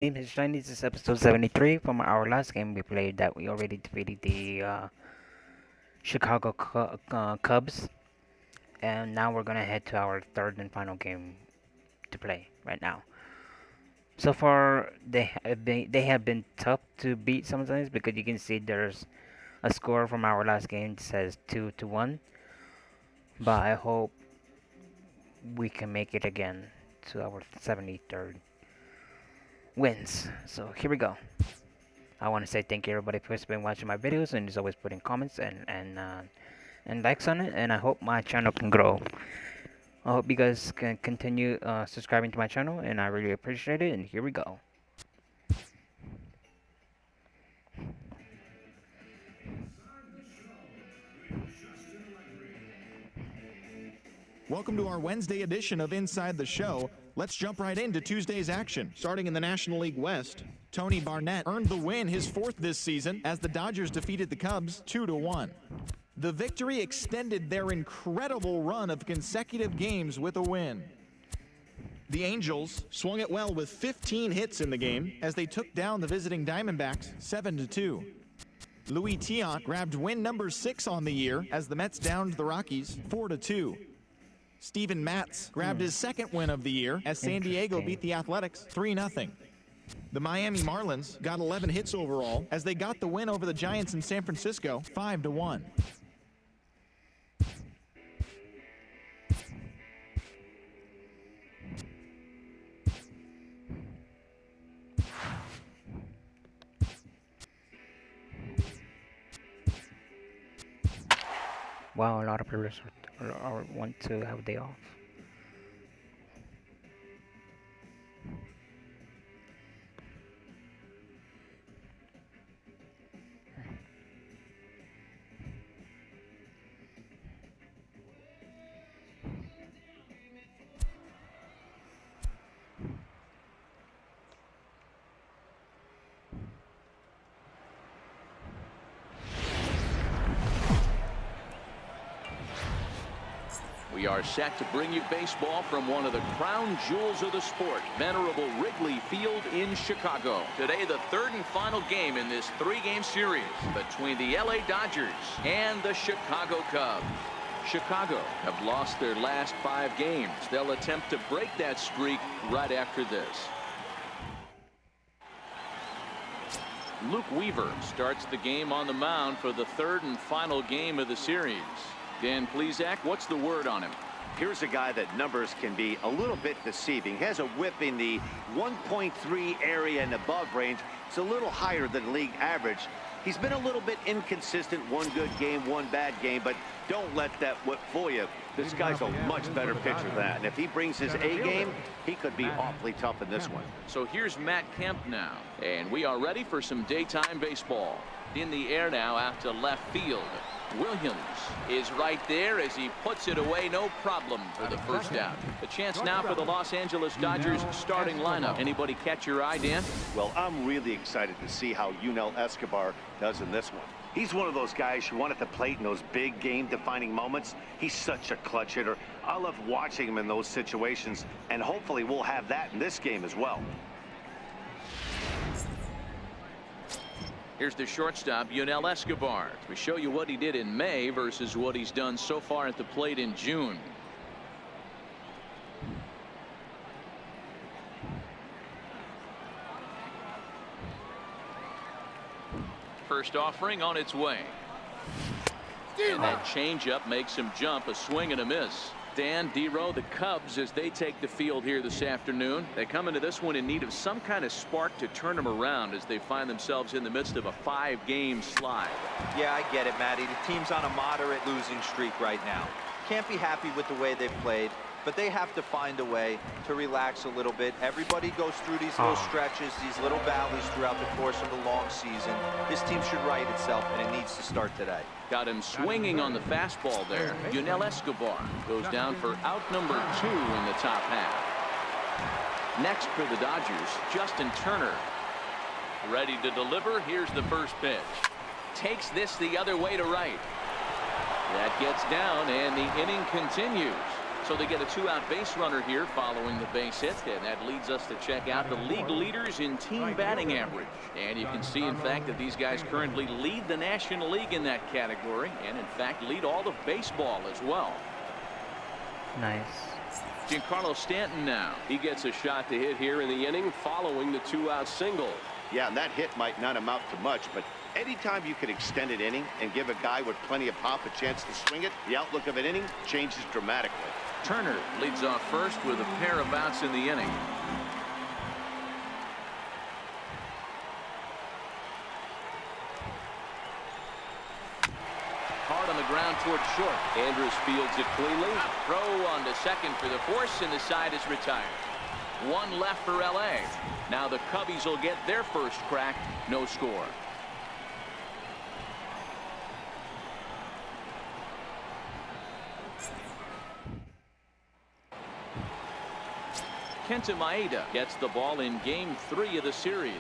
name is Shiny. This is episode 73 from our last game we played that we already defeated the Chicago Cubs. And now we're gonna head to our third and final game to play right now. So far, they have been tough to beat sometimes because you can see there's a score from our last game that says 2-1. But I hope we can make it again to our 73rd wins. So here we go. I want to say thank you everybody who's been watching my videos and is always putting comments and likes on it, and I hope my channel can grow. I hope you guys can continue subscribing to my channel, and I really appreciate it. And here we go. Welcome to our Wednesday edition of Inside the Show. Let's jump right into Tuesday's action. Starting in the National League West, Tony Barnett earned the win, his fourth this season, as the Dodgers defeated the Cubs 2-1. The victory extended their incredible run of consecutive games with a win. The Angels swung it well with 15 hits in the game as they took down the visiting Diamondbacks 7-2. Louis Tiant grabbed win number 6 on the year as the Mets downed the Rockies 4-2. Steven Matz grabbed his second win of the year as San Diego beat the Athletics 3-0. The Miami Marlins got 11 hits overall as they got the win over the Giants in San Francisco 5-1. Wow, a lot of players want to have a day off. We are set to bring you baseball from one of the crown jewels of the sport, venerable Wrigley Field in Chicago. Today, the third and final game in this three-game series between the LA Dodgers and the Chicago Cubs. Chicago have lost their last 5 games. They'll attempt to break that streak right after this. Luke Weaver starts the game on the mound for the third and final game of the series. Dan Plesac, what's the word on him? Here's a guy that numbers can be a little bit deceiving. He has a whip in the 1.3 area and above range. It's a little higher than league average. He's been a little bit inconsistent. One good game, one bad game, but don't let that whip fool you. This guy's a much better pitcher than that. And if he brings his A game, he could be awfully tough in this one. So here's Matt Kemp now, and we are ready for some daytime baseball. In the air now out to left field. Williams is right there as he puts it away, no problem for the first out. A chance now for the Los Angeles Dodgers starting lineup. Anybody catch your eye, Dan? Well, I'm really excited to see how Yunel Escobar does in this one. He's one of those guys you want at the plate in those big game-defining moments. He's such a clutch hitter. I love watching him in those situations, and hopefully we'll have that in this game as well. Here's the shortstop, Yunel Escobar. We show you what he did in May versus what he's done so far at the plate in June. First offering on its way. And that changeup makes him jump, a swing and a miss. Dan, D-Row, the Cubs, as they take the field here this afternoon, they come into this one in need of some kind of spark to turn them around as they find themselves in the midst of a 5-game slide. Yeah, I get it, Matty. The team's on a moderate losing streak right now. Can't be happy with the way they've played, but they have to find a way to relax a little bit. Everybody goes through these little stretches, these little valleys throughout the course of the long season. This team should right itself, and it needs to start today. Got him swinging on the fastball there. Yunel Escobar goes down for out number 2 in the top half. Next for the Dodgers, Justin Turner. Ready to deliver. Here's the first pitch. Takes this the other way to right. That gets down, and the inning continues. So they get a 2-out base runner here following the base hit, and that leads us to check out the league leaders in team batting average. And you can see, in fact, that these guys currently lead the National League in that category, and in fact lead all of baseball as well. Nice. Giancarlo Stanton now. He gets a shot to hit here in the inning following the 2-out single. Yeah, and that hit might not amount to much, but anytime you can extend an inning and give a guy with plenty of pop a chance to swing it, the outlook of an inning changes dramatically. Turner leads off first with a pair of outs in the inning. Hard on the ground toward short. Andrus fields it cleanly. Throw on to second for the force, and the side is retired. One left for LA. Now the Cubbies will get their first crack. No score. Kenta Maeda gets the ball in game 3 of the series.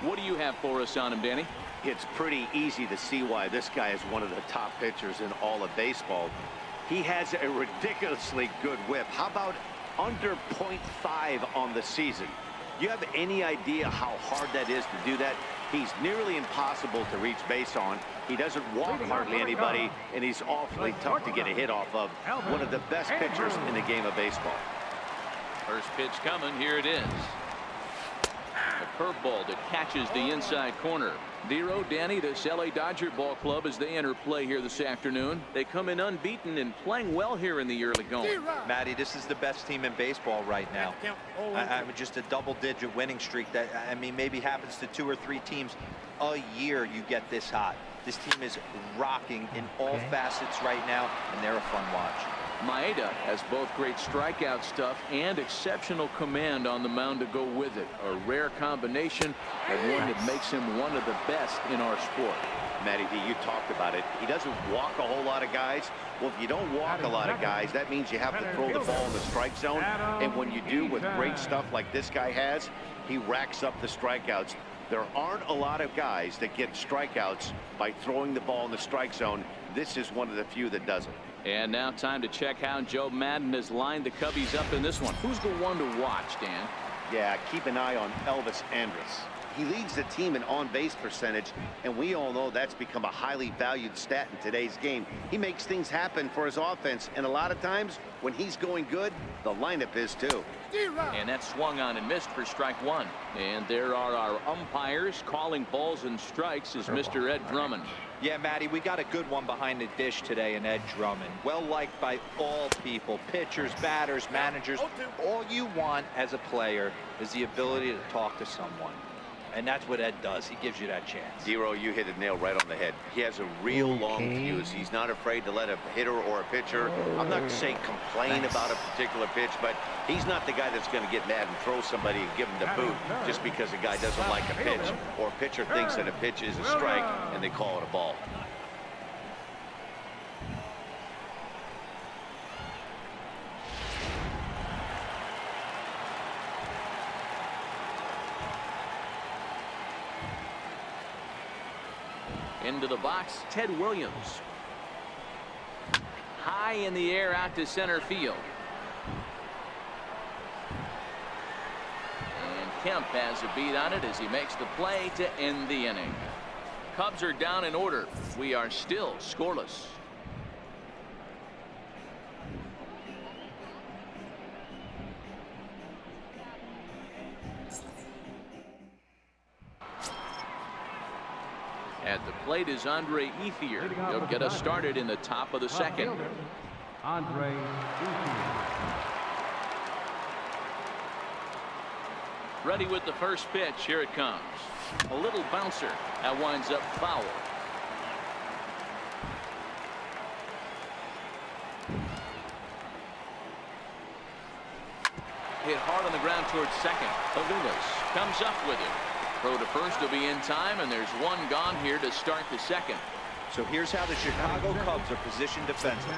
What do you have for us on him, Danny? It's pretty easy to see why this guy is one of the top pitchers in all of baseball. He has a ridiculously good whip. How about under .5 on the season? Do you have any idea how hard that is to do that? He's nearly impossible to reach base on. He doesn't walk hardly anybody, and he's awfully tough to get a hit off of. One of the best pitchers in the game of baseball. First pitch coming. Here it is. A curveball that catches the inside corner. Dero, Danny, this LA Dodger ball club, as they enter play here this afternoon, they come in unbeaten and playing well here in the early going. Matty, this is the best team in baseball right now. I'm just a double-digit winning streak that, I mean, maybe happens to 2 or 3 teams a year. You get this hot. This team is rocking in all facets right now, and they're a fun watch. Maeda has both great strikeout stuff and exceptional command on the mound to go with it. A rare combination, and one that makes him one of the best in our sport. Matty D, you talked about it. He doesn't walk a whole lot of guys. Well, if you don't walk a lot of guys, that means you have to throw the ball in the strike zone. And when you do, with great stuff like this guy has, he racks up the strikeouts. There aren't a lot of guys that get strikeouts by throwing the ball in the strike zone. This is one of the few that does it. And now time to check how Joe Madden has lined the Cubbies up in this one. Who's the one to watch, Dan? Yeah, keep an eye on Elvis Andrus. He leads the team in on-base percentage, and we all know that's become a highly valued stat in today's game. He makes things happen for his offense, and a lot of times when he's going good, the lineup is too. And that swung on and missed for strike 1. And there are our umpires calling balls and strikes is Mr. Ed Drummond. Yeah, Matty, we got a good one behind the dish today in Ed Drummond. Well liked by all people, pitchers, batters, managers. All you want as a player is the ability to talk to someone. And that's what Ed does. He gives you that chance. Zero, you hit the nail right on the head. He has a real long fuse. He's not afraid to let a hitter or a pitcher, I'm not saying complain about a particular pitch, but he's not the guy that's going to get mad and throw somebody and give him the boot just because a guy doesn't like a pitch, or a pitcher thinks that a pitch is a strike and they call it a ball. Into the box, Ted Williams. High in the air out to center field. And Kemp has a beat on it as he makes the play to end the inning. Cubs are down in order. We are still scoreless. At the plate is Andre Ethier. He'll get us started in the top of the second. Andre Ethier. Ready with the first pitch. Here it comes. A little bouncer. That winds up foul. Hit hard on the ground towards second. Aviles comes up with it. Throw to first will be in time, and there's one gone here to start the second. So here's how the Chicago Cubs are positioned defensively.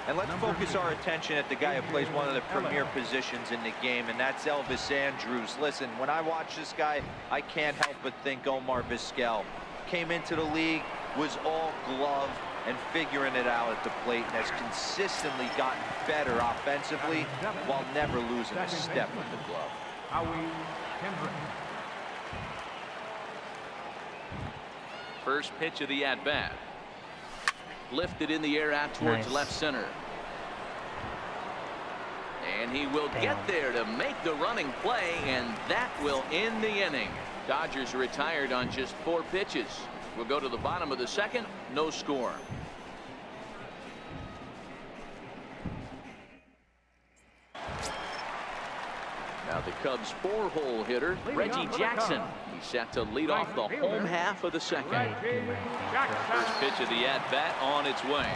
And let's focus our attention at the guy who plays one of the premier positions in the game, and that's Elvis Andrus. Listen, when I watch this guy, I can't help but think Omar Vizquel. Came into the league, was all glove, and figuring it out at the plate, and has consistently gotten better offensively while never losing a step with the glove. First pitch of the at-bat. Lifted in the air out towards left center. And he will get there to make the running play, and that will end the inning. Dodgers retired on just 4 pitches. We'll go to the bottom of the second. No score. Now the Cubs' 4-hole hitter, Reggie Jackson. He's set to lead off the home half of the second. First pitch of the at-bat on its way.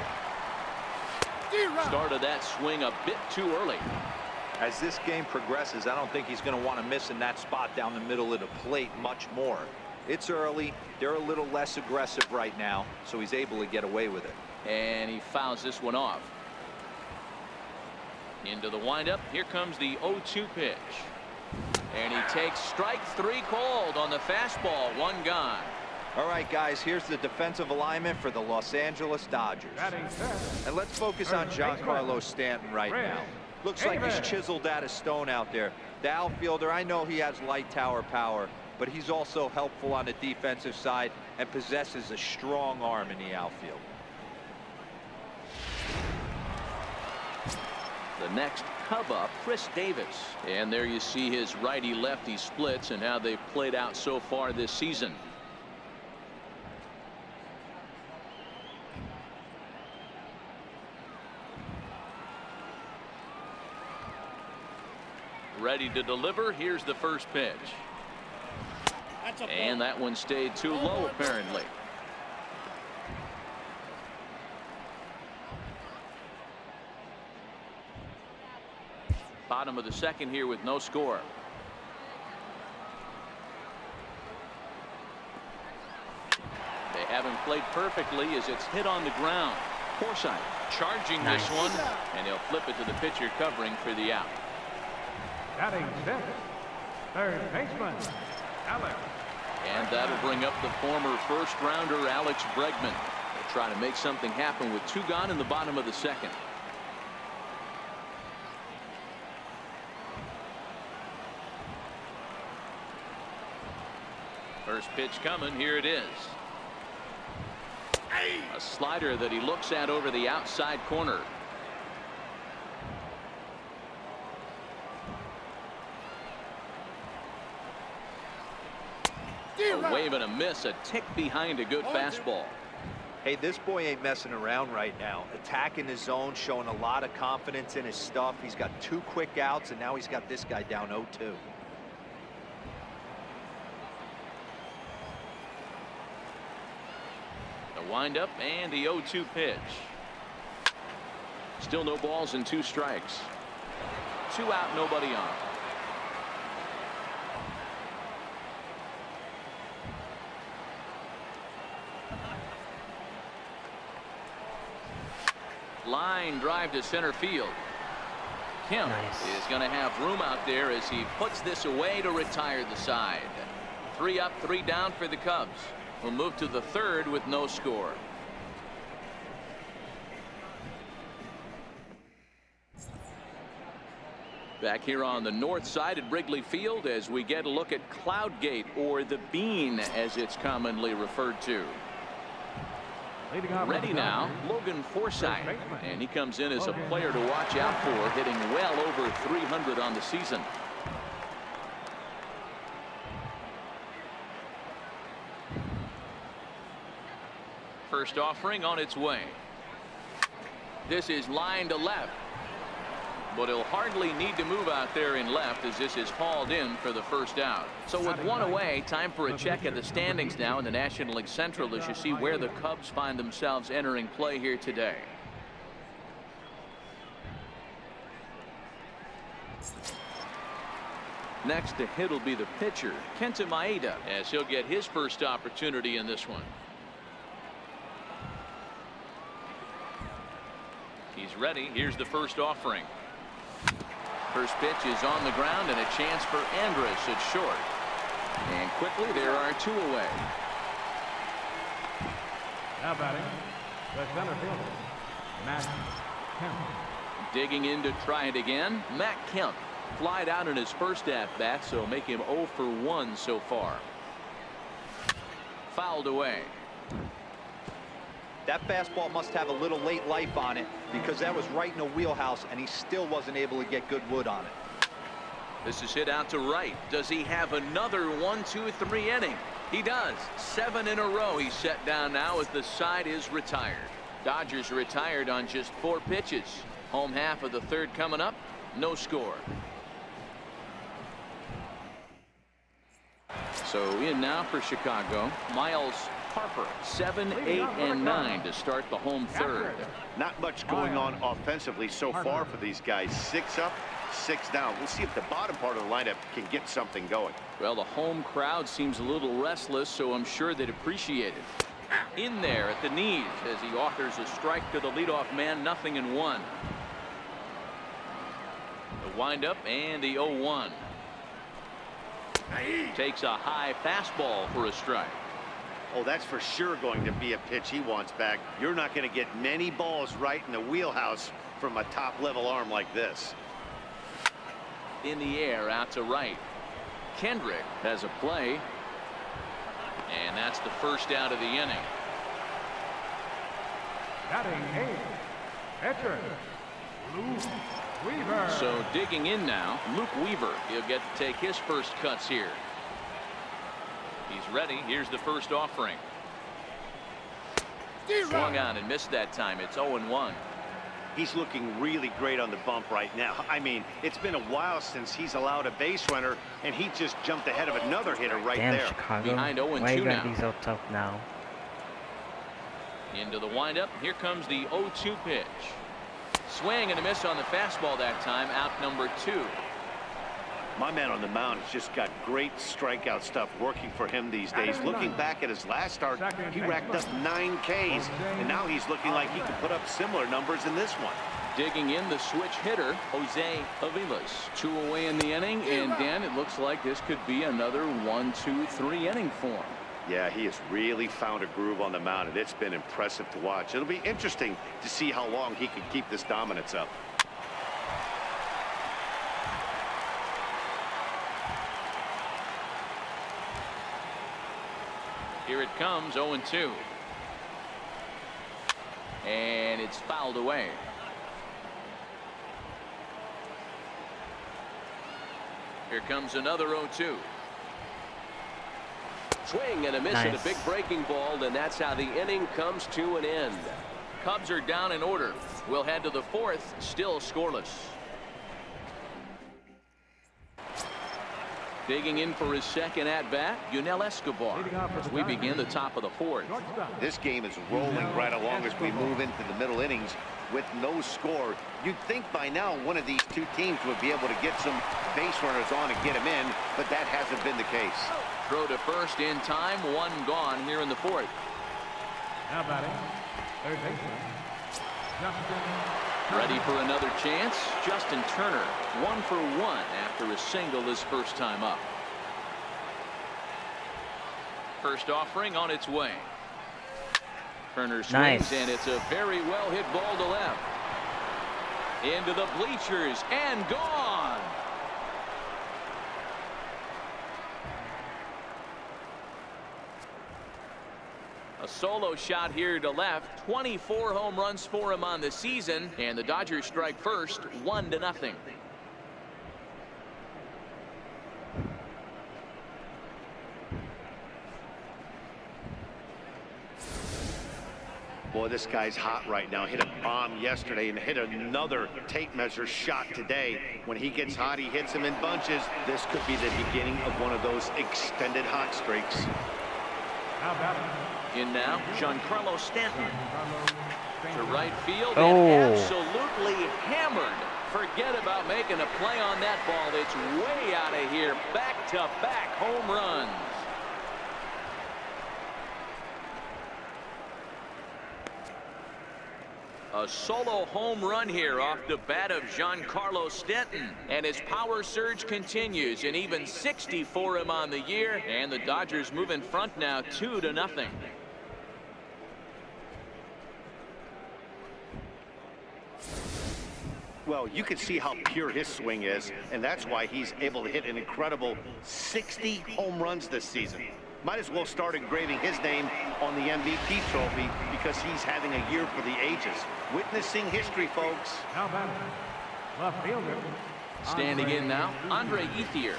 Started that swing a bit too early. As this game progresses, I don't think he's going to want to miss in that spot down the middle of the plate much more. It's early. They're a little less aggressive right now, so he's able to get away with it. And he fouls this one off. Into the windup. Here comes the 0-2 pitch. And he takes strike 3 called on the fastball. 1 gone. All right, guys, here's the defensive alignment for the Los Angeles Dodgers. And let's focus on Giancarlo Stanton right now. Looks like he's chiseled out of stone out there. The outfielder, I know he has light tower power, but he's also helpful on the defensive side and possesses a strong arm in the outfield. The next Cub up, Chris Davis. And there you see his righty-lefty splits and how they've played out so far this season. Ready to deliver. Here's the first pitch. And that one stayed too low, apparently. Bottom of the second here with no score. They haven't played perfectly as it's hit on the ground. Forsythe charging this one, and he'll flip it to the pitcher covering for the out. Batting fifth, third baseman, Alex. And that'll bring up the former first-rounder Alex Bregman. They'll try to make something happen with 2 gone in the bottom of the second. First pitch coming. Here it is. A slider that he looks at over the outside corner. A wave and a miss, a tick behind a good fastball. Hey, this boy ain't messing around right now. Attacking the zone, showing a lot of confidence in his stuff. He's got 2 quick outs, and now he's got this guy down 0-2. The windup and the 0-2 pitch. Still no balls and 2 strikes. 2 out, nobody on. Line drive to center field. Kemp is going to have room out there as he puts this away to retire the side. 3 up, 3 down for the Cubs. We'll move to the third with no score. Back here on the north side at Wrigley Field as we get a look at Cloudgate, or the Bean as it's commonly referred to. Ready now, Logan Forsythe, and he comes in as a player to watch out for, hitting well over 300 on the season. First offering on its way. This is line to left, but he'll hardly need to move out there in left as this is hauled in for the first out. So with 1 away, time for a check at the standings now in the National League Central as you see where the Cubs find themselves entering play here today. Next to hit will be the pitcher, Kenta Maeda, as he'll get his first opportunity in this one. He's ready. Here's the first offering. First pitch is on the ground and a chance for Andrus at short. And quickly there are 2 away. Now batting, The center fielder, Matt Kemp. Digging in to try it again, Matt Kemp. Flied out in his first at-bat, so make him 0 for 1 so far. Fouled away. That fastball must have a little late life on it because that was right in a wheelhouse and he still wasn't able to get good wood on it. This is hit out to right. Does he have another 1, 2, 3 inning? He does. 7 in a row he's set down now as the side is retired. Dodgers retired on just 4 pitches. Home half of the third coming up. No score. So in now for Chicago, Miles Harper, 7, 8, and 9 to start the home third. Not much going on offensively so far for these guys. 6 up, 6 down. We'll see if the bottom part of the lineup can get something going. Well, the home crowd seems a little restless, so I'm sure they'd appreciate it. In there at the knees as he offers a strike to the leadoff man, 0-1. The windup and the 0-1. Takes a high fastball for a strike. Oh, that's for sure going to be a pitch he wants back. You're not going to get many balls right in the wheelhouse from a top-level arm like this. In the air out to right. Kendrick has a play. And that's the first out of the inning. Batting 8th, pitcher, Luke Weaver. So digging in now, Luke Weaver. He'll get to take his first cuts here. He's ready. Here's the first offering. Swung on and missed that time. It's 0-1. He's looking really great on the bump right now. I mean, it's been a while since he's allowed a base runner, and he just jumped ahead of another hitter right Damn, there. Chicago. Behind 0-2 Why you now. gotta be so tough now? Into the windup. Here comes the 0-2 pitch. Swing and a miss on the fastball that time. Out number 2. My man on the mound has just got great strikeout stuff working for him these days. Looking back at his last start, he racked up 9 Ks, and now he's looking like he can put up similar numbers in this one. Digging in the switch hitter, Jose Aviles. 2 away in the inning, and Dan, it looks like this could be another 1, 2, 3 inning for him. Yeah, he has really found a groove on the mound, and it's been impressive to watch. It'll be interesting to see how long he can keep this dominance up. Here it comes, 0-2. And it's fouled away. Here comes another 0-2. Swing and a miss at a big breaking ball, and that's how the inning comes to an end. Cubs are down in order. We'll head to the 4th, still scoreless. Digging in for his second at-bat, Yunel Escobar, as we begin the top of the 4th. This game is rolling right along as we move into the middle innings with no score. You'd think by now one of these two teams would be able to get some base runners on and get them in, but that hasn't been the case. Throw to first in time, 1 gone here in the 4th. Now batting, third baseman, Justin. Ready for another chance. Justin Turner, 1 for 1 after a single his first time up. First offering on its way. Turner swings, and it's a very well hit ball to left. Into the bleachers and gone. A solo shot here to left. 24 home runs for him on the season, and the Dodgers strike first, 1-0. Boy, this guy's hot right now. Hit a bomb yesterday and hit another tape measure shot today. When he gets hot, he hits them in bunches. This could be the beginning of one of those extended hot streaks. Now batting, In now, Giancarlo Stanton to right field and absolutely hammered. Forget about making a play on that ball. It's way out of here. Back-to-back home runs. A solo home run here off the bat of Giancarlo Stanton, and his power surge continues, and even 60 for him on the year, and the Dodgers move in front now 2-0. Well, you can see how pure his swing is, and that's why he's able to hit an incredible 60 home runs this season. Might as well start engraving his name on the MVP trophy because he's having a year for the ages. Witnessing history, folks. Now batting, left fielder. Standing in now, Andre Ethier.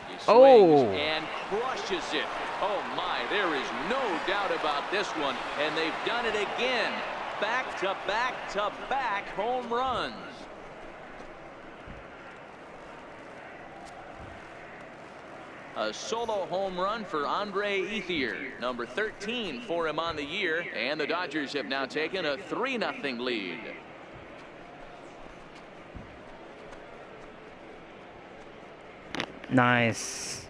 He swings Oh. and crushes it. Oh my, there is no doubt about this one. And they've done it again. Back to back to back home runs. A solo home run for Andre Ethier, number 13 for him on the year, and the Dodgers have now taken a 3-0 lead. Nice.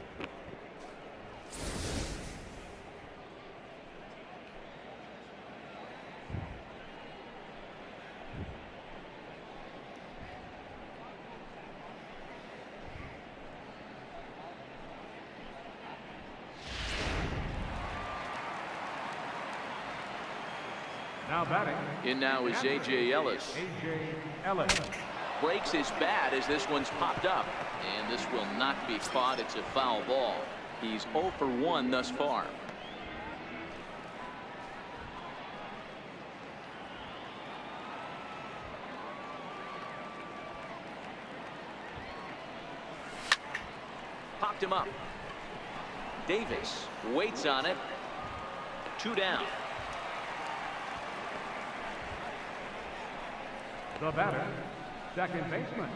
Now batting, In now is A.J. Ellis. A.J. Ellis. Breaks his bat as this one's popped up. And this will not be caught. It's a foul ball. He's 0 for 1 thus far. Popped him up. Davis waits on it. 2 down. The batter, second baseman,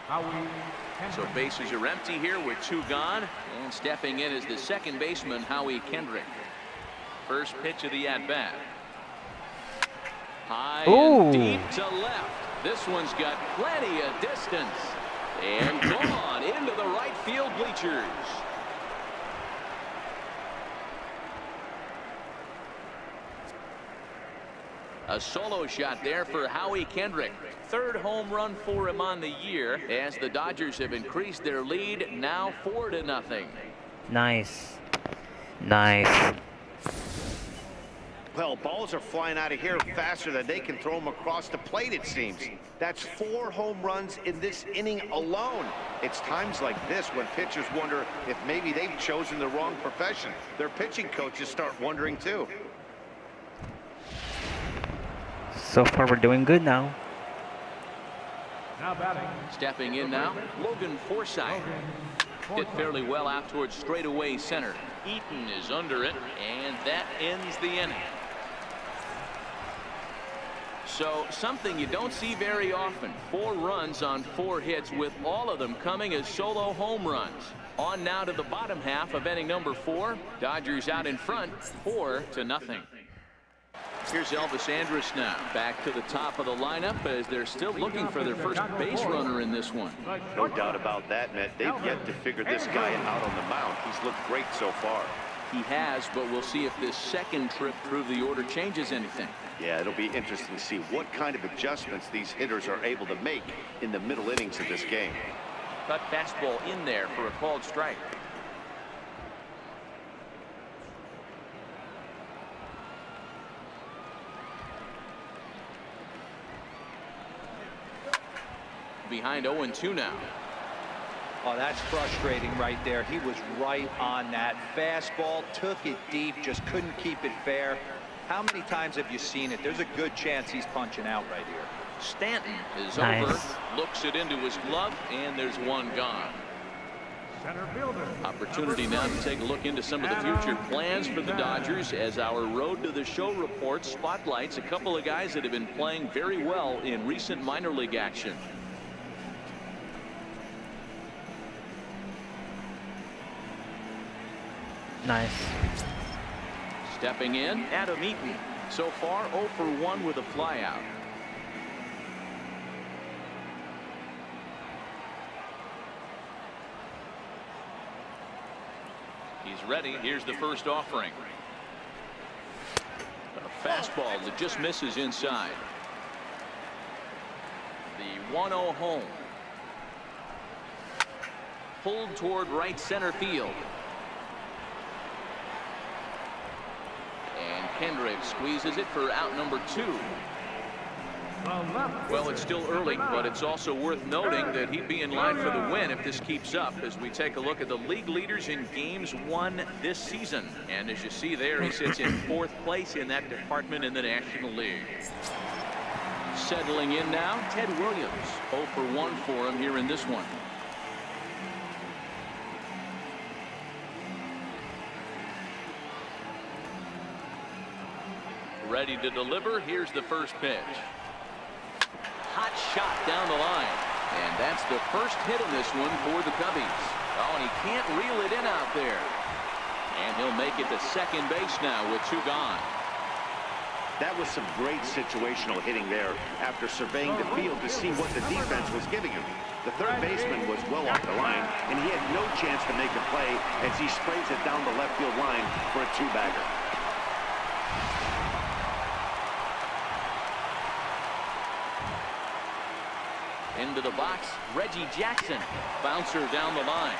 Howie So Kendrick. bases are empty here with 2 gone. And stepping in is the second baseman, Howie Kendrick. First pitch of the at-bat. High Ooh. and deep to left. This one's got plenty of distance. And gone into the right field bleachers. A solo shot there for Howie Kendrick. 3rd home run for him on the year as the Dodgers have increased their lead now 4-0. Nice. Nice. Well, balls are flying out of here faster than they can throw them across the plate, it seems. That's 4 home runs in this inning alone. It's times like this when pitchers wonder if maybe they've chosen the wrong profession. Their pitching coaches start wondering too. So far, we're doing good now. Now batting, Stepping in now, Logan Forsythe. Hit fairly well out towards straightaway center. Eaton is under it, and that ends the inning. So something you don't see very often. 4 runs on 4 hits, with all of them coming as solo home runs. On now to the bottom half of inning number 4. Dodgers out in front, 4-0. Here's Elvis Andrus now back to the top of the lineup as they're still looking for their first base runner in this one. No doubt about that, Matt. They've yet to figure this guy out on the mound. He's looked great so far. He has, but we'll see if this second trip through the order changes anything. Yeah, it'll be interesting to see what kind of adjustments these hitters are able to make in the middle innings of this game. Cut fastball in there for a called strike. Behind 0-2 now. Oh, that's frustrating right there. He was right on that fastball, took it deep, just couldn't keep it fair. How many times have you seen it? There's a good chance he's punching out right here. Stanton is Nice. over, looks it into his glove, and there's one gone. center fielder. Opportunity now to take a look into some of the future plans for the Dodgers as our Road to the Show report spotlights a couple of guys that have been playing very well in recent minor league action. Nice. Stepping in, Adam Eaton. So far 0 for 1 with a flyout. He's ready. Here's the first offering. A fastball that just misses inside. The 1-0 home. Pulled toward right center field. And Kendrick squeezes it for out number 2. The left. Well, it's still early, but it's also worth noting that he'd be in line for the win if this keeps up as we take a look at the league leaders in games won this season. And as you see there, he sits in 4th place in that department in the National League. Settling in now, Ted Williams. 0 for 1 for him here in this one. Ready to deliver. Here's the first pitch. Hot shot down the line. And that's the first hit in this one for the Cubbies. Oh, and he can't reel it in out there. And he'll make it to second base now with 2 gone. That was some great situational hitting there after surveying the field to see what the defense was giving him. The third baseman was well off the line, and he had no chance to make a play as he sprays it down the left field line for a 2-bagger. Into the box, Reggie Jackson. Bouncer down the line.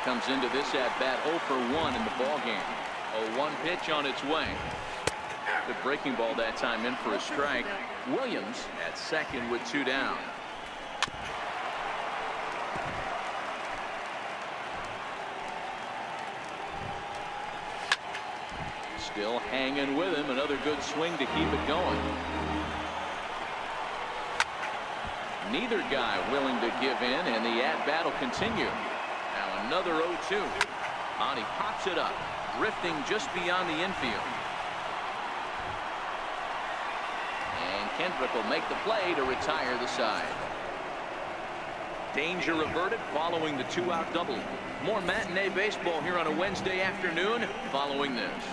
Comes into this at-bat 0 for 1 in the ballgame. A 1 pitch on its way. The breaking ball that time in for a strike. Williams at second with 2 down. Still hanging with him. Another good swing to keep it going. Neither guy willing to give in, and the at-bat will continue. Now another 0-2. And he pops it up, drifting just beyond the infield. And Kendrick will make the play to retire the side. Danger averted following the 2-out double. More matinee baseball here on a Wednesday afternoon following this.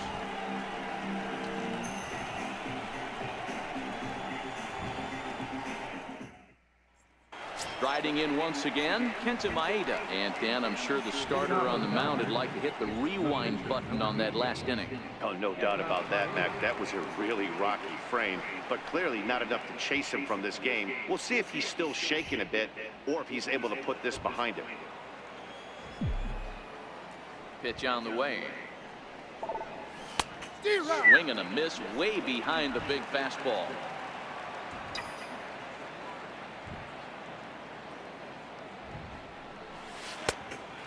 Riding in once again, Kenta Maeda. And Dan, I'm sure the starter on the mound would like to hit the rewind button on that last inning. Oh, no doubt about that, Mac. That was a really rocky frame, but clearly not enough to chase him from this game. We'll see if he's still shaking a bit or if he's able to put this behind him. Pitch on the way. Swing and a miss way behind the big fastball.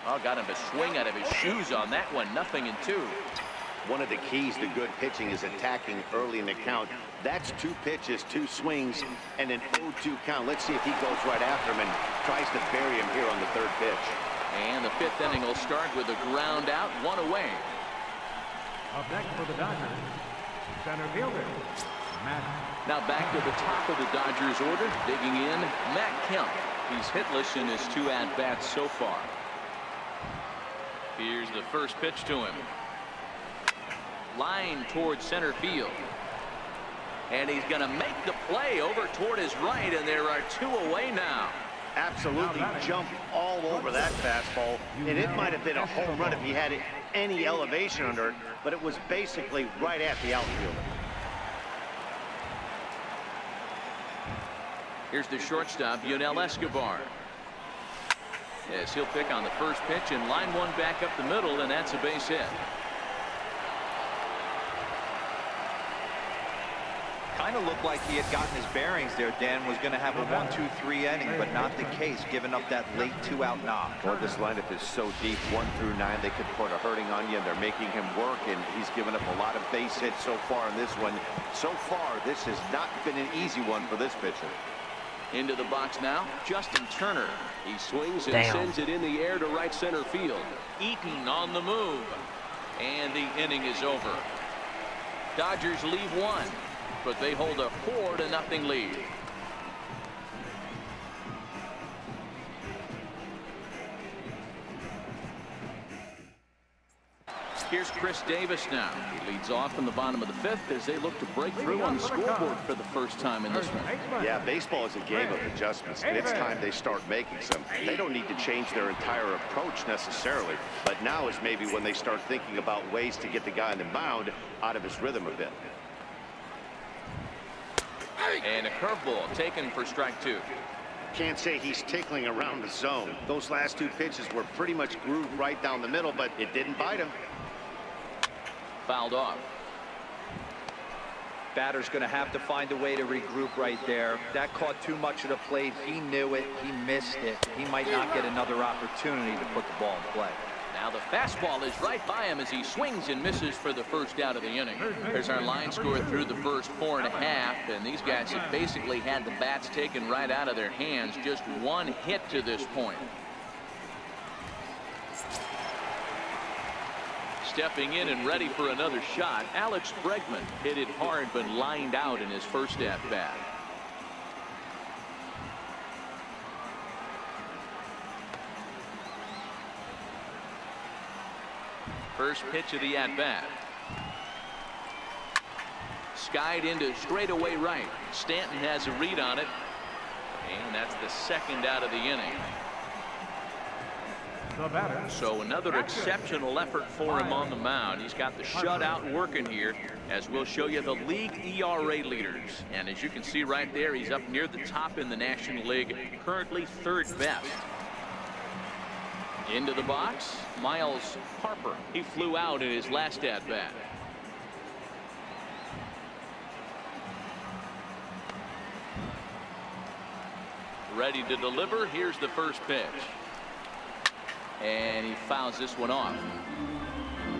Oh, got him to swing out of his shoes on that one. 0-2. One of the keys to good pitching is attacking early in the count. That's 2 pitches, 2 swings, and an 0-2 count. Let's see if he goes right after him and tries to bury him here on the 3rd pitch. And the 5th inning will start with a ground out, 1 away. Up next for the Dodgers, center fielder, Matt. Now back to the top of the Dodgers order, digging in, Matt Kemp. He's hitless in his 2 at-bats so far. Here's the first pitch to him. Line towards center field. And he's going to make the play over toward his right, and there are 2 away now. Absolutely jumped all over that fastball, and it might have been a home run if he had any elevation under it, but it was basically right at the outfielder. Here's the shortstop, Yunel Escobar. Yes, he'll pick on the first pitch and line one back up the middle, and that's a base hit. Kind of looked like he had gotten his bearings there. Dan was going to have a 1-2-3 inning, but not the case, giving up that late 2-out knock. Well, this lineup is so deep, 1 through 9, they could put a hurting on you, and they're making him work, and he's given up a lot of base hits so far in this one. So far, this has not been an easy one for this pitcher. Into the box now, Justin Turner. He swings and sends it in the air to right center field. Eaton on the move. And the inning is over. Dodgers leave 1, but they hold a 4-0 lead. Here's Chris Davis now. He leads off in the bottom of the 5th as they look to break through on the scoreboard for the first time in this one. Yeah, baseball is a game of adjustments, and it's time they start making some. They don't need to change their entire approach necessarily, but now is maybe when they start thinking about ways to get the guy on the mound out of his rhythm a bit. And a curveball taken for strike 2. Can't say he's tickling around the zone. Those last 2 pitches were pretty much grooved right down the middle, but it didn't bite him. Fouled off. Batter's going to have to find a way to regroup right there. That caught too much of the plate. He knew it. He missed it. He might not get another opportunity to put the ball in play. Now the fastball is right by him as he swings and misses for the first out of the inning. There's our line score through the first 4.5, and these guys have basically had the bats taken right out of their hands. Just one hit to this point. Stepping in and ready for another shot, Alex Bregman hit it hard but lined out in his first at bat. First pitch of the at bat. Skied into straightaway right. Stanton has a read on it, and that's the second out of the inning. So another exceptional effort for him on the mound. He's got the shutout working here, as we'll show you the league ERA leaders. And as you can see right there, he's up near the top in the National League, currently third best. Into the box, Miles Harper. He flew out in his last at bat. Ready to deliver. Here's the first pitch. And he fouls this one off.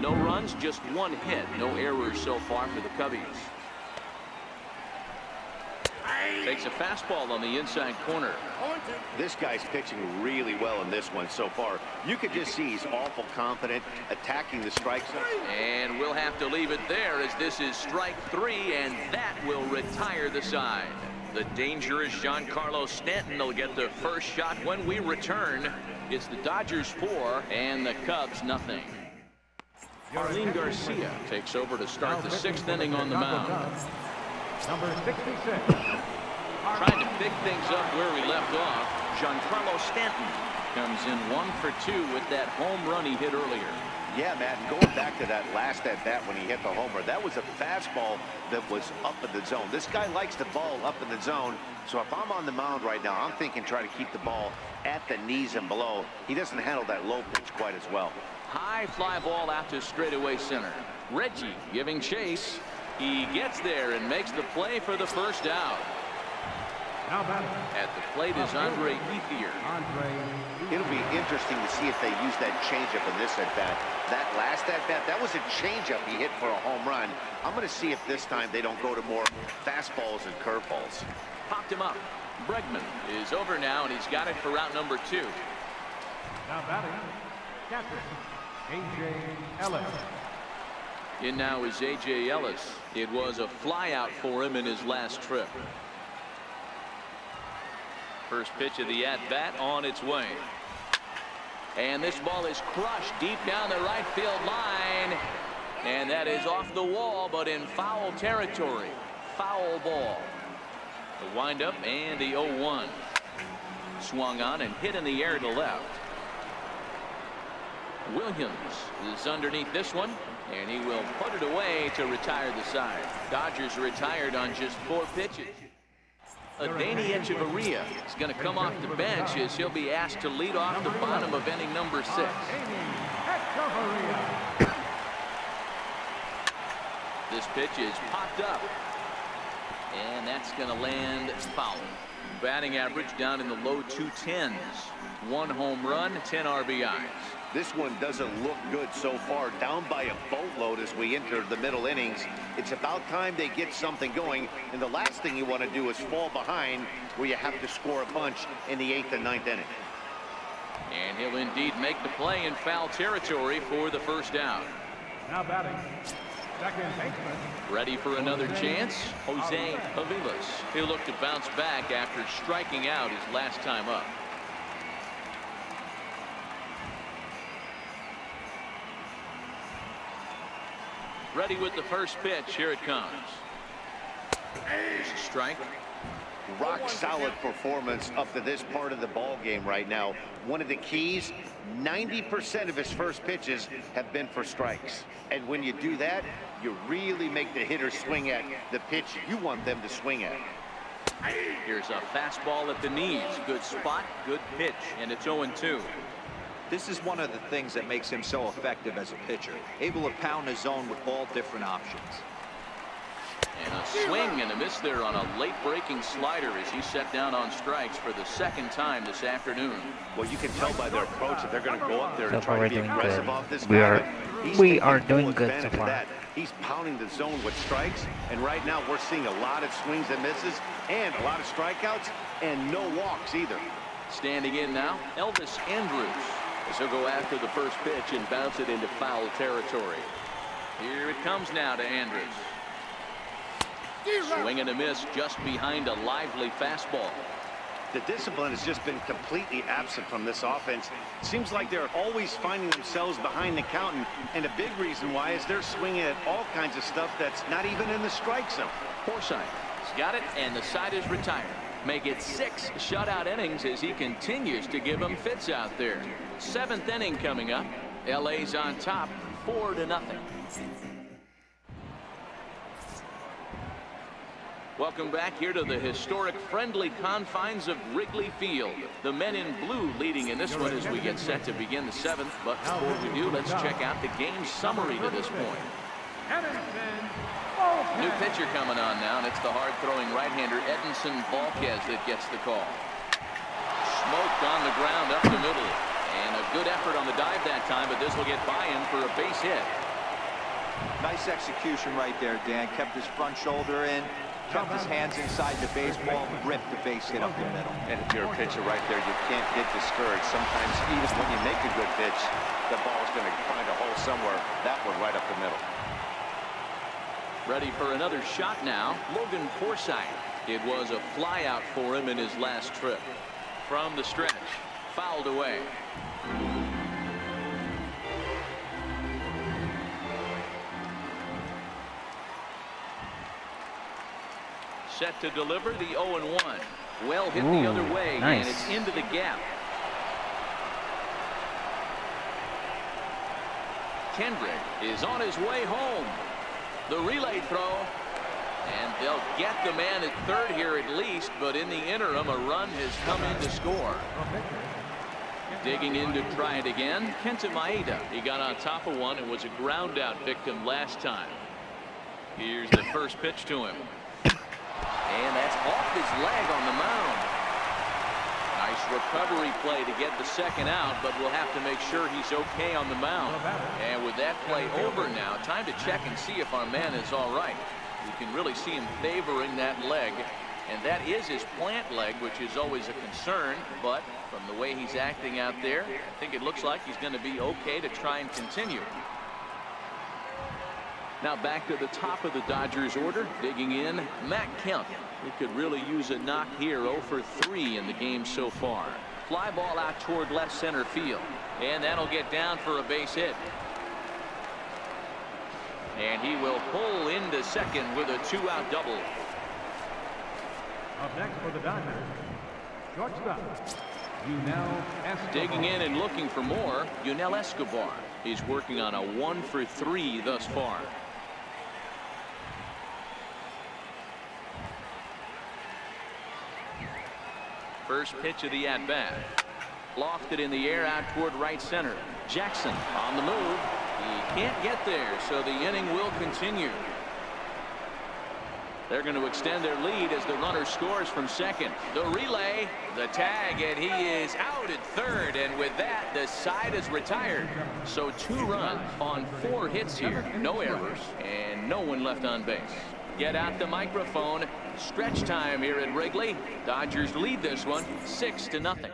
No runs, just one hit. No errors so far for the Cubbies. Takes a fastball on the inside corner. This guy's pitching really well in this one so far. You could just see he's awful confident attacking the strike zone. And we'll have to leave it there, as this is strike 3, and that will retire the side. The dangerous Giancarlo Stanton will get the first shot when we return. It's the Dodgers 4 and the Cubs nothing. Arlene Garcia takes over to start the 6th inning on the mound. Number 66. Trying to pick things up where we left off, Giancarlo Stanton comes in 1 for 2 with that home run he hit earlier. Yeah, Matt, and going back to that last at bat when he hit the homer, that was a fastball that was up in the zone. This guy likes the ball up in the zone, so if I'm on the mound right now, I'm thinking try to keep the ball at the knees and below. He doesn't handle that low pitch quite as well. High fly ball out to straightaway center. Reggie giving chase. He gets there and makes the play for the first out. At the plate is Andre Ethier. It'll be interesting to see if they use that changeup in this at-bat. That last at-bat, that was a changeup he hit for a home run. I'm going to see if this time they don't go to more fastballs and curveballs. Popped him up. Bregman is over now, and he's got it for route number 2. Now batting, catcher, A.J. Ellis. In now is A.J. Ellis. It was a flyout for him in his last trip. First pitch of the at-bat on its way. And this ball is crushed deep down the right field line. And that is off the wall, but in foul territory. Foul ball. The windup and the 0-1. Swung on and hit in the air to left. Williams is underneath this one, and he will put it away to retire the side. Dodgers retired on just 4 pitches. Adeiny Echeverria is going to come off the bench as he'll be asked to lead off the bottom of inning number 6. This pitch is popped up, and that's going to land foul. Batting average down in the low 210s. 1 home run, 10 RBIs. This one doesn't look good so far, down by a boatload as we enter the middle innings. It's about time they get something going, and the last thing you want to do is fall behind where you have to score a bunch in the 8th and 9th inning. And he'll indeed make the play in foul territory for the first out. Now batting, second baseman. Ready for another chance, Jose Aviles. He'll look to bounce back after striking out his last time up. Ready with the first pitch. Here it comes. There's a strike. Rock solid performance up to this part of the ball game right now. One of the keys, 90% of his first pitches have been for strikes. And when you do that, you really make the hitter swing at the pitch you want them to swing at. Here's a fastball at the knees. Good spot, good pitch, and it's 0-2. This is one of the things that makes him so effective as a pitcher, able to pound his zone with all different options. And a swing and a miss there on a late breaking slider as he set down on strikes for the second time this afternoon. Well, you can tell by their approach that they're going to go up there and try we're to be doing aggressive good. off this We guy, are but he's we taking are full doing good so advantage of far. that. He's pounding the zone with strikes, and right now we're seeing a lot of swings and misses and a lot of strikeouts and no walks either. Standing in now, Elvis Andrus, as he'll go after the first pitch and bounce it into foul territory. Here it comes now to Andrus. Swing and a miss just behind a lively fastball. The discipline has just been completely absent from this offense. Seems like they're always finding themselves behind the count, and a big reason why is they're swinging at all kinds of stuff that's not even in the strike zone. Forsythe has got it, and the side is retired. Make it 6 shutout innings as he continues to give them fits out there. 7th inning coming up. LA's on top, 4-0. Welcome back here to the historic friendly confines of Wrigley Field. The men in blue leading in this one as we get set to begin the 7th. But before we do, let's check out the game summary to this point. New pitcher coming on now, and it's the hard-throwing right-hander Edinson Volquez that gets the call. Smoked on the ground up the middle. And a good effort on the dive that time, but this will get by him for a base hit. Nice execution right there, Dan. Kept his front shoulder in, kept his hands inside the baseball, ripped the base hit up the middle. And if you're a pitcher right there, you can't get discouraged. Sometimes even when you make a good pitch, the ball's going to find a hole somewhere. That one right up the middle. Ready for another shot now, Logan Forsythe. It was a flyout for him in his last trip. From the stretch, fouled away. Set to deliver the 0-1. Well hit the other way, nice. and it's into the gap. Kendrick is on his way home. The relay throw, and they'll get the man at third here at least, but in the interim, a run has come in to score. Digging in to try it again, Kenta Maeda. He got on top of one and was a ground out victim last time. Here's the first pitch to him. And that's off his leg on the mound. Nice recovery play to get the second out, but we'll have to make sure he's okay on the mound. And with that play over now, time to check and see if our man is all right. You can really see him favoring that leg, and that is his plant leg, which is always a concern, but from the way he's acting out there, I think it looks like he's going to be okay to try and continue. Now back to the top of the Dodgers order, digging in, Matt Kemp. He could really use a knock here, 0 for 3 in the game so far. Fly ball out toward left center field, and that'll get down for a base hit. And he will pull into second with a 2-out double. Up next for the Dodgers, shortstop, Yunel Escobar. Digging in and looking for more, Yunel Escobar. He's working on a 1 for 3 thus far. First pitch of the at-bat. Lofted in the air out toward right center. Jackson on the move. He can't get there, so the inning will continue. They're going to extend their lead as the runner scores from second. The relay, the tag, and he is out at third, and with that, the side is retired. So 2 runs on 4 hits here, no errors, and no one left on base. Get out the microphone. Stretch time here at Wrigley. Dodgers lead this one 6-0.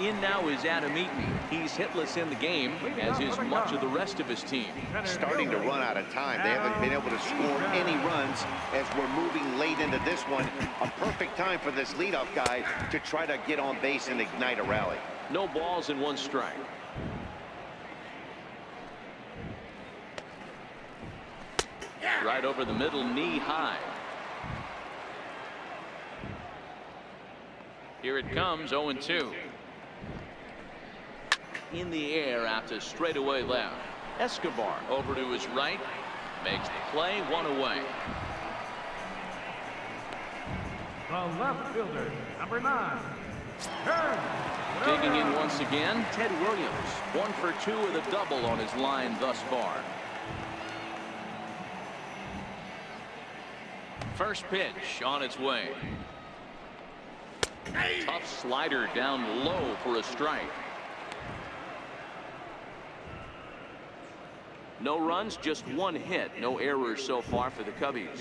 In now is Adam Eaton. He's hitless in the game, as is much of the rest of his team. Starting to run out of time. They haven't been able to score any runs as we're moving late into this one. A perfect time for this leadoff guy to try to get on base and ignite a rally. No balls and 1 strike. Right over the middle, knee high. Here it comes, 0-2. In the air out to straightaway left. Escobar over to his right. Makes the play, 1 away. The left fielder, number 9. Digging in once again, Ted Williams. 1 for 2 with a double on his line thus far. First pitch on its way. Tough slider down low for a strike. No runs, just one hit. No errors so far for the Cubbies.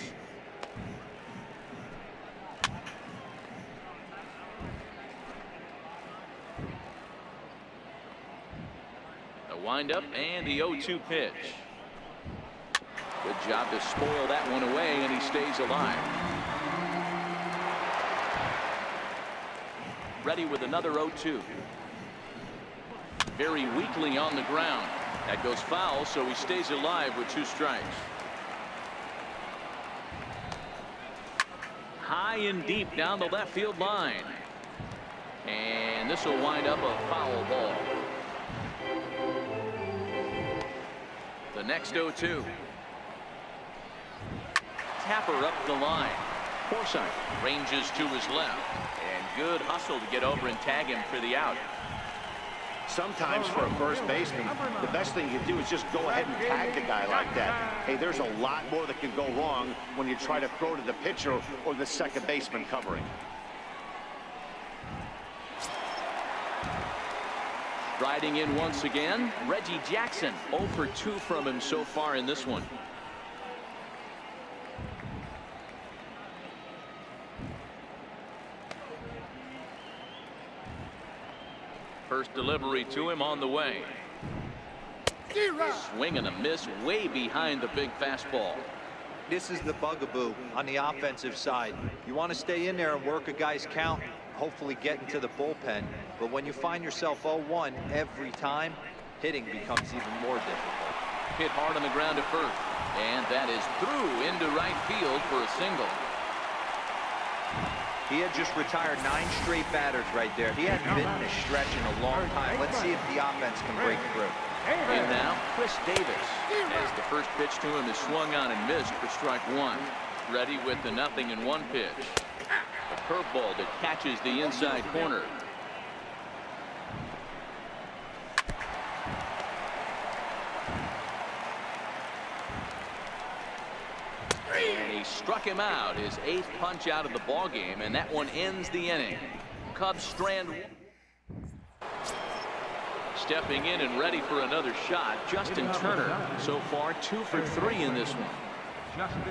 The windup and the 0-2 pitch. Good job to spoil that one away, and he stays alive. Ready with another 0-2. Very weakly on the ground. That goes foul, so he stays alive with 2 strikes. High and deep down the left field line. And this will wind up a foul ball. The next 0-2. Tapper up the line. Forsythe ranges to his left. And good hustle to get over and tag him for the out. Sometimes for a first baseman, the best thing you can do is just go ahead and tag the guy like that. Hey, there's a lot more that can go wrong when you try to throw to the pitcher or the second baseman covering. Riding in once again, Reggie Jackson. 0 for 2 from him so far in this one. First delivery to him on the way. Swing and a miss way behind the big fastball. This is the bugaboo on the offensive side. You want to stay in there and work a guy's count, hopefully get into the bullpen. But when you find yourself 0-1 every time, hitting becomes even more difficult. Hit hard on the ground to first. And that is through into right field for a single. He had just retired 9 straight batters right there. He hadn't been in a stretch in a long time. Let's see if the offense can break through. And now Chris Davis, as the first pitch to him is swung on and missed for strike 1. Ready with the 0-1 pitch. A curveball that catches the inside corner. And he struck him out, his 8th punch out of the ball game, and that one ends the inning. Cubs strand. Stepping in and ready for another shot, Justin Turner. So far 2 for 3 in this one. Justin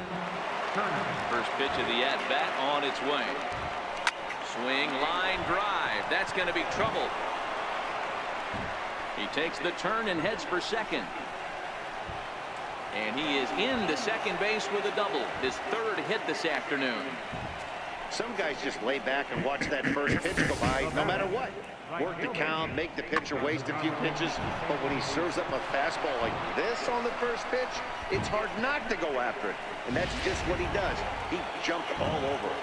Turner. First pitch of the at-bat on its way. Swing, line drive. That's going to be trouble. He takes the turn and heads for second. And he is into second base with a double. His 3rd hit this afternoon. Some guys just lay back and watch that first pitch go by no matter what. Work the count, make the pitcher waste a few pitches, but when he serves up a fastball like this on the first pitch, it's hard not to go after it. And that's just what he does. He jumped all over it.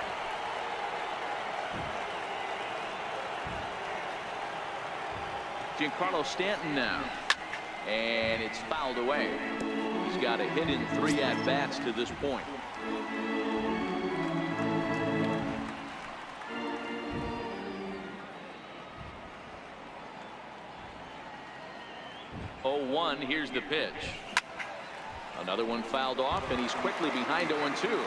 Giancarlo Stanton now. And it's fouled away. He's got a hit in 3 at-bats to this point. Oh, 0-1, here's the pitch. Another one fouled off, and he's quickly behind 0-2.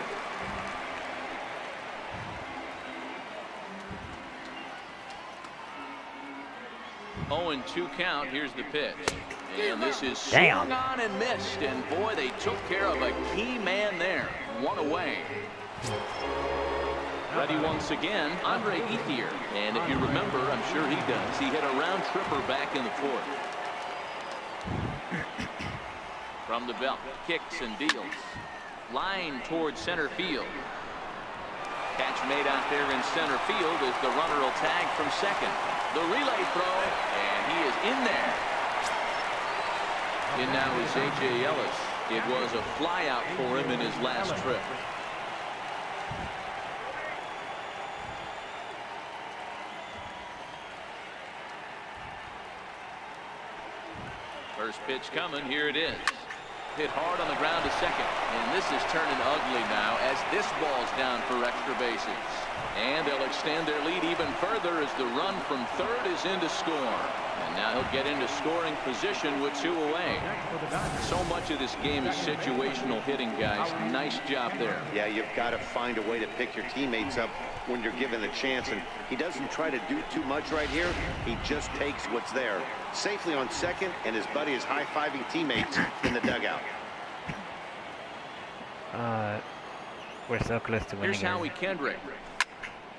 Oh, 2 count. Here's the pitch. And this is swung on and missed. And boy, they took care of a key man there. 1 away. Ready once again, Andre Ethier. And if you remember, I'm sure he does, he hit a round tripper back in the 4th. From the belt, kicks and deals. Line towards center field. Catch made out there in center field as the runner will tag from second. The relay throw, and he is in there. In now is A.J. Ellis. It was a fly out for him in his last trip. First pitch coming. Here it is. Hit hard on the ground to second. And this is turning ugly now as this ball's down for extra bases. And they'll extend their lead even further as the run from third is in to score. And now he'll get into scoring position with 2 away. Next for the Dodgers. So much of this game is situational hitting, guys. Nice job there. Yeah, you've got to find a way to pick your teammates up when you're given the chance, and he doesn't try to do too much right here. He just takes what's there. Safely on second, and his buddy is high-fiving teammates in the dugout. We're so close to winning. Here's Howie Kendrick.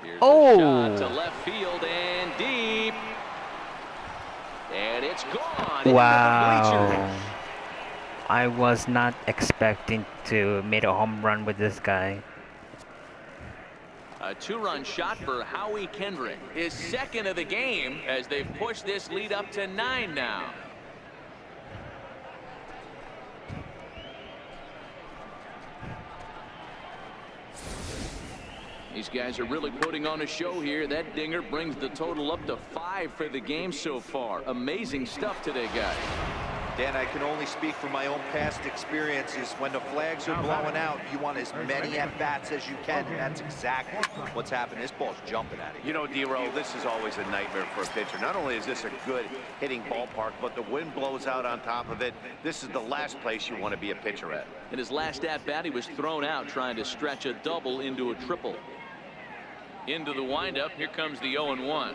Here's Oh! a shot to left field and deep. And it's gone. into the Wow. bleachers. I was not expecting to make a home run with this guy. A 2-run shot for Howie Kendrick. His second of the game as they've pushed this lead up to 9 now. These guys are really putting on a show here. That dinger brings the total up to 5 for the game so far. Amazing stuff today, guys. Dan, I can only speak from my own past experiences. When the flags are blowing out, you want as many at-bats as you can, and that's exactly what's happening. This ball's jumping at it. You know, D-Row, this is always a nightmare for a pitcher. Not only is this a good hitting ballpark, but the wind blows out on top of it. This is the last place you want to be a pitcher at. In his last at-bat, he was thrown out trying to stretch a double into a triple. Into the windup. Here comes the 0-1.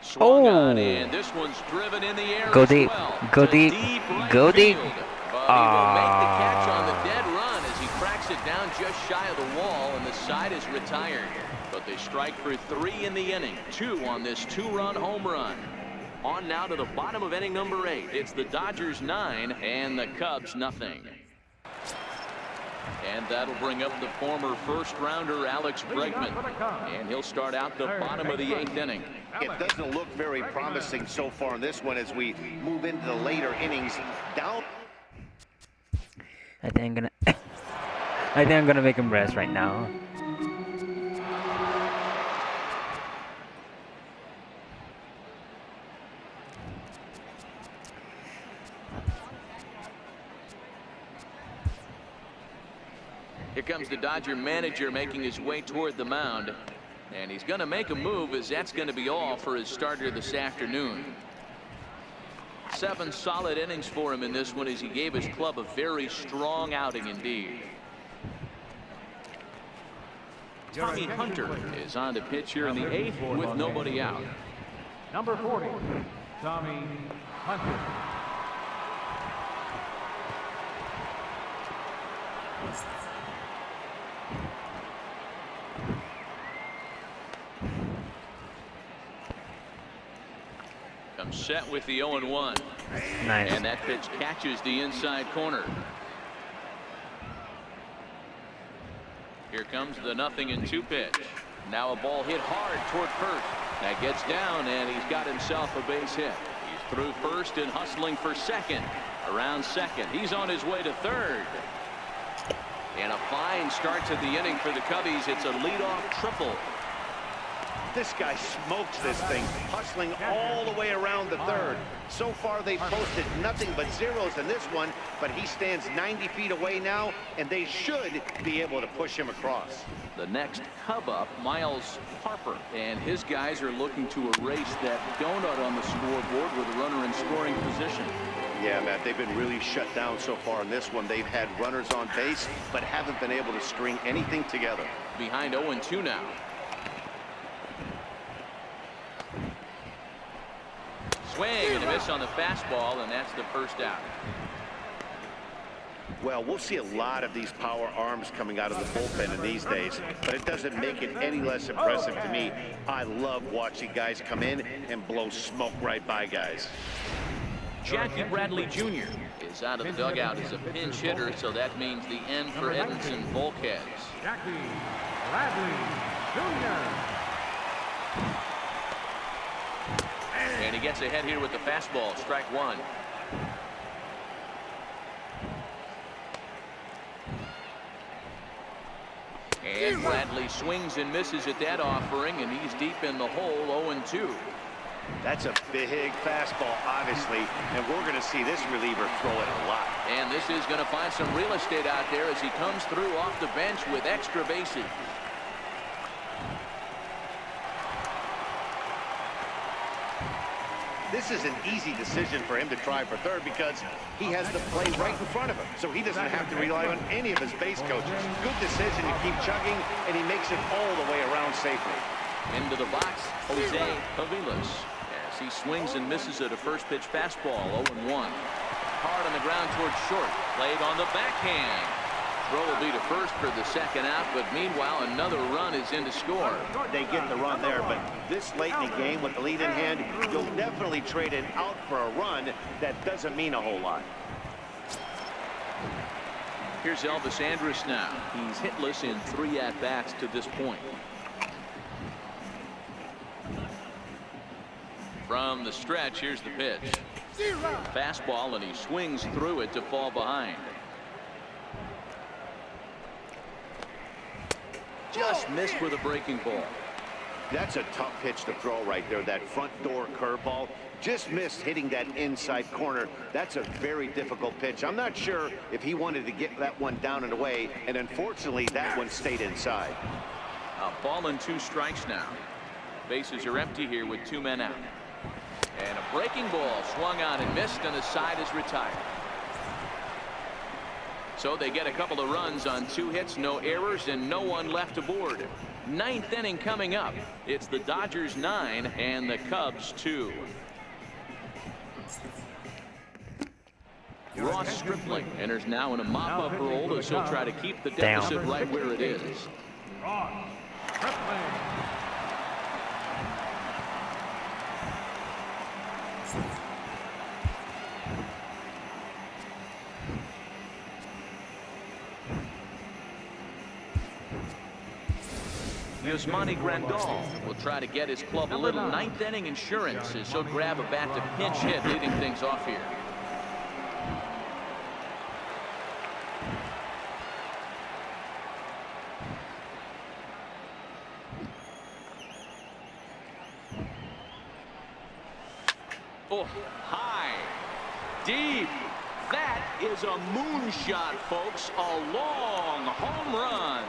Swung on, and this one's driven in the air. Go as deep. well Go to deep. right Go deep. field. But he will make the catch on the dead run as he cracks it down just shy of the wall, and the side is retired. But they strike for 3 in the inning. 2 on this 2-run home run. On now to the bottom of inning number 8. It's the Dodgers 9 and the Cubs nothing. And that'll bring up the former first-rounder Alex Bregman. And he'll start out the bottom of the 8th inning. It doesn't look very promising so far in this one as we move into the later innings. Down. I think I'm gonna I think I'm gonna make him rest right now. Here comes the Dodger manager making his way toward the mound. And he's going to make a move, as that's going to be all for his starter this afternoon. 7 solid innings for him in this one as he gave his club a very strong outing indeed. Tommy Hunter is on to pitch here in the 8th with nobody out. Number 40, Tommy Hunter. Comes set with the 0-1. Nice. And that pitch catches the inside corner. Here comes the 0-2 pitch. Now a ball hit hard toward first. That gets down, and he's got himself a base hit. He's through first and hustling for second. Around second. He's on his way to third. And a fine start to the inning for the Cubbies. It's a leadoff triple. This guy smokes this thing, hustling all the way around the third. So far, they've posted nothing but zeros in this one, but he stands 90 feet away now, and they should be able to push him across. The next Cub up, Miles Harper, and his guys are looking to erase that donut on the scoreboard with a runner in scoring position. Yeah, Matt, they've been really shut down so far in this one. They've had runners on base, but haven't been able to string anything together. Behind 0-2 now. Swing and a miss on the fastball, and that's the first out. Well, we'll see a lot of these power arms coming out of the bullpen in these days, but it doesn't make it any less impressive to me. I love watching guys come in and blow smoke right by guys. Jackie Bradley Jr. is out of the dugout as a pinch hitter, so that means the end for Edmonton Volquez. Jackie Bradley Jr. And he gets ahead here with the fastball, strike 1. And Bradley swings and misses at that offering, and he's deep in the hole, 0-2. That's a big fastball, obviously, and we're going to see this reliever throw it a lot. And this is going to find some real estate out there as he comes through off the bench with extra bases. This is an easy decision for him to try for third because he has the play right in front of him, so he doesn't have to rely on any of his base coaches. Good decision to keep chugging, and he makes it all the way around safely. Into the box, Jose Aviles, as he swings and misses at a first pitch fastball, 0-1. Hard on the ground towards short, played on the backhand. Throw will be to first for the second out, but meanwhile another run is in to score. They get the run there, but this late in the game with the lead in hand, you'll definitely trade an out for a run. That doesn't mean a whole lot. Here's Elvis Andrus now. He's hitless in 3 at-bats to this point. From the stretch, here's the pitch. Fastball, and he swings through it to fall behind. Just missed with a breaking ball. That's a tough pitch to throw right there. That front door curveball just missed hitting that inside corner. That's a very difficult pitch. I'm not sure if he wanted to get that one down and away, and unfortunately that one stayed inside. A ball and 2 strikes now. Bases are empty here with 2 men out. And a breaking ball swung on and missed, and the side is retired. So they get a couple of runs on 2 hits, no errors, and no one left aboard. 9th inning coming up. It's the Dodgers 9 and the Cubs 2. Ross Stripling enters now in a mop-up role as he'll try to keep the deficit right where it is. Ross Stripling. Yasmani Grandal will try to get his club a little 9th inning insurance as he'll grab a bat to pinch hit, leading things off here. Oh, high, deep. That is a moonshot, folks. A long home run.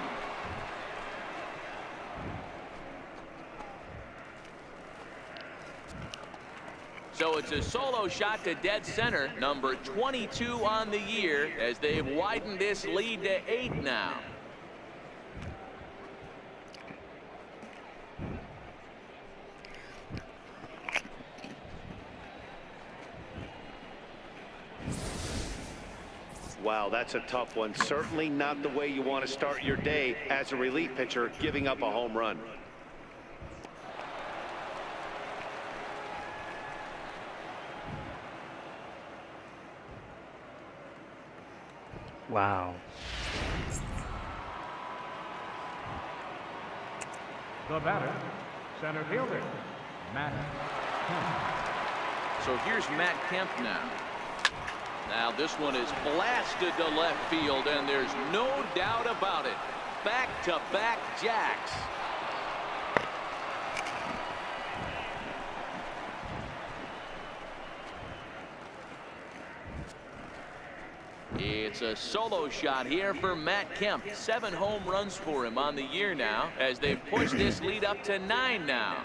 So it's a solo shot to dead center, number 22 on the year, as they've widened this lead to 8 now. Wow, that's a tough one. Certainly not the way you want to start your day as a relief pitcher, giving up a home run. Wow. The batter, center fielder, Matt Kemp. So here's Matt Kemp now. Now this one is blasted to left field, and there's no doubt about it. Back-to-back jacks. It's a solo shot here for Matt Kemp. 7 home runs for him on the year now, as they've pushed this lead up to 9 now.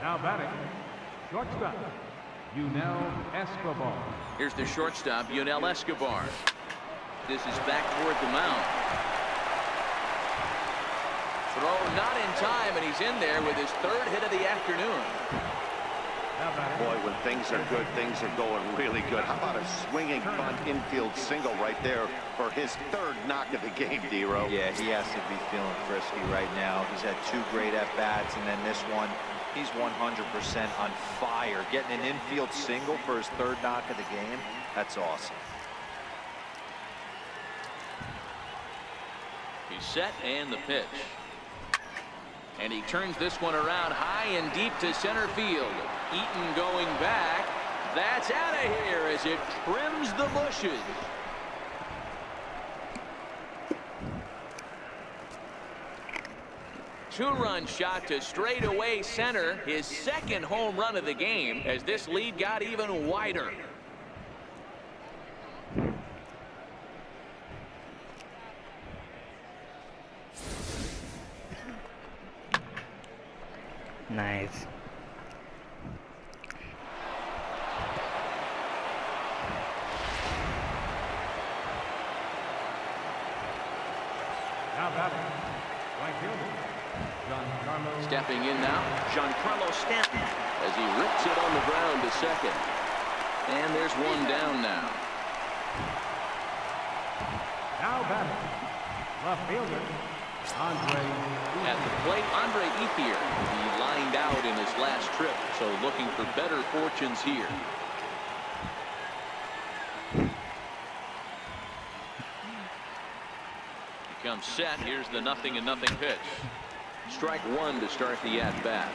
Now batting, shortstop, Yunel Escobar. Here's the shortstop, Yunel Escobar. This is back toward the mound. Throw not in time, and he's in there with his 3rd hit of the afternoon. Boy, when things are good, things are going really good. How about a swinging bunt infield single right there for his 3rd knock of the game, D-Row? Yeah, he has to be feeling frisky right now. He's had 2 great at-bats, and then this one, he's 100% on fire. Getting an infield single for his 3rd knock of the game, that's awesome. He's set, and the pitch. And he turns this one around high and deep to center field. Eaton going back. That's out of here as it trims the bushes. two-run shot to straightaway center, his second home run of the game, as this lead got even wider. Nice. Now batting, right fielder, Giancarlo. Stepping in now, Giancarlo Stanton, as he rips it on the ground to second. And there's one down now. Now batting, left fielder, Andre. At the plate, Andre Ethier. He lined out in his last trip, so looking for better fortunes here. Comes set. Here's the 0-0 pitch. Strike one to start the at-bat.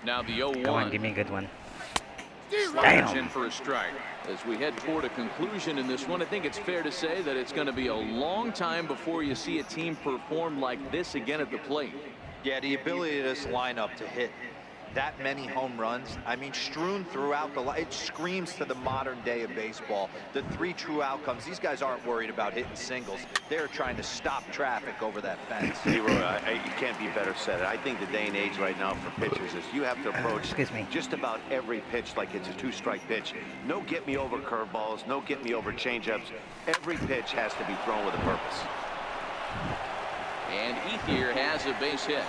Now the 0-1. Come on, give me a good one. Slides in for a strike. As we head toward a conclusion in this one, I think it's fair to say that it's going to be a long time before you see a team perform like this again at the plate. Yeah, the ability of this lineup to hit that many home runs, I mean, strewn throughout the line. It screams to the modern day of baseball. The three true outcomes. These guys aren't worried about hitting singles. They're trying to stop traffic over that fence. Leroy, you can't be better said. I think the day and age right now for pitchers is you have to approach just about every pitch like it's a two-strike pitch. No get-me-over curveballs, no get-me-over changeups. Every pitch has to be thrown with a purpose. And Ethier has a base hit.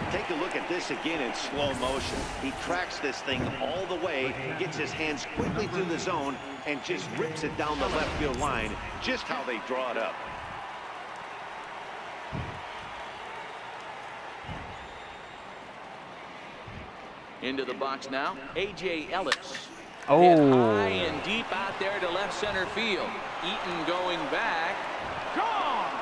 Take a look at this again in slow motion. He tracks this thing all the way, gets his hands quickly through the zone, and just rips it down the left field line, just how they draw it up. Into the box now, A.J. Ellis. Oh. Hit high and deep out there to left center field. Eaton going back. Gone!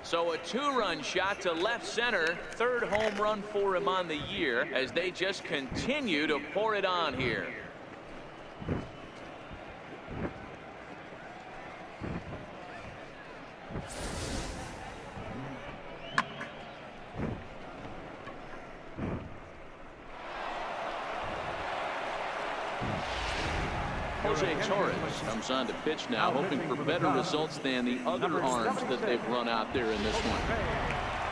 So a two-run shot to left center, third home run for him on the year as they just continue to pour it on here. Jose Torres comes on to pitch now, hoping for better results than the other arms that they've run out there in this one.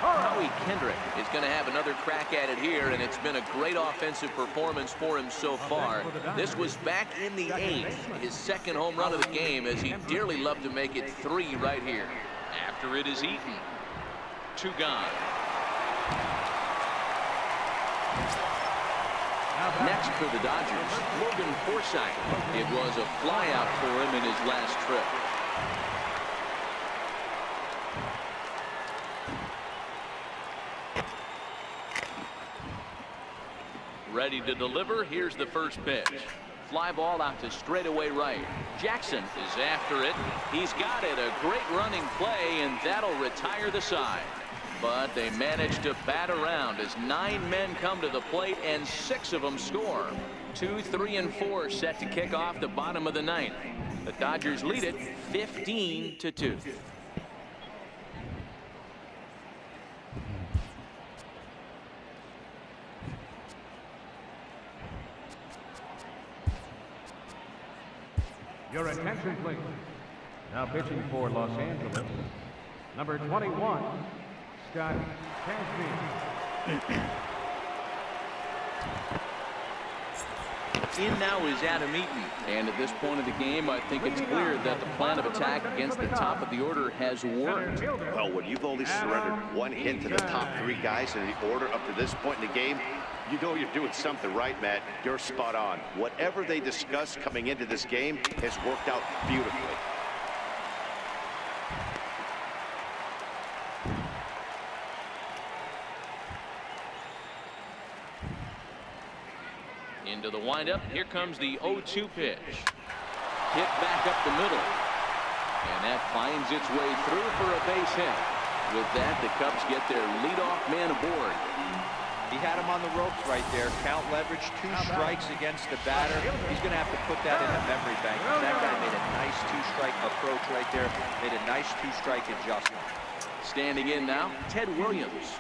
Howie Kendrick is going to have another crack at it here, and it's been a great offensive performance for him so far. This was back in the 8th, his second home run of the game, as he dearly loved to make it 3 right here. After it is Eaton. 2 gone. Next for the Dodgers, Logan Forsythe. It was a flyout for him in his last trip. Ready to deliver. Here's the first pitch. Fly ball out to straightaway right. Jackson is after it. He's got it. A great running play, and that'll retire the side. But they managed to bat around as 9 men come to the plate and 6 of them score. 2, 3, and 4 set to kick off the bottom of the 9th. The Dodgers lead it 15-2. Your attention, please. Now pitching for Los Angeles, number 21, Scott Canfield. In now is Adam Eaton. And at this point of the game, I think it's clear that the plan of attack against the top of the order has worked. Well, when you've only surrendered 1 hit to the top 3 guys in the order up to this point in the game, you know you're doing something right, Matt. You're spot on. Whatever they discussed coming into this game has worked out beautifully. Into the windup. Here comes the 0-2 pitch. Hit back up the middle. And that finds its way through for a base hit. With that, the Cubs get their leadoff man aboard. He had him on the ropes right there. Count leverage, 2 strikes against the batter. He's going to have to put that in the memory bank. That guy made a nice 2-strike approach right there. Made a nice 2-strike adjustment. Standing in now, Ted Williams.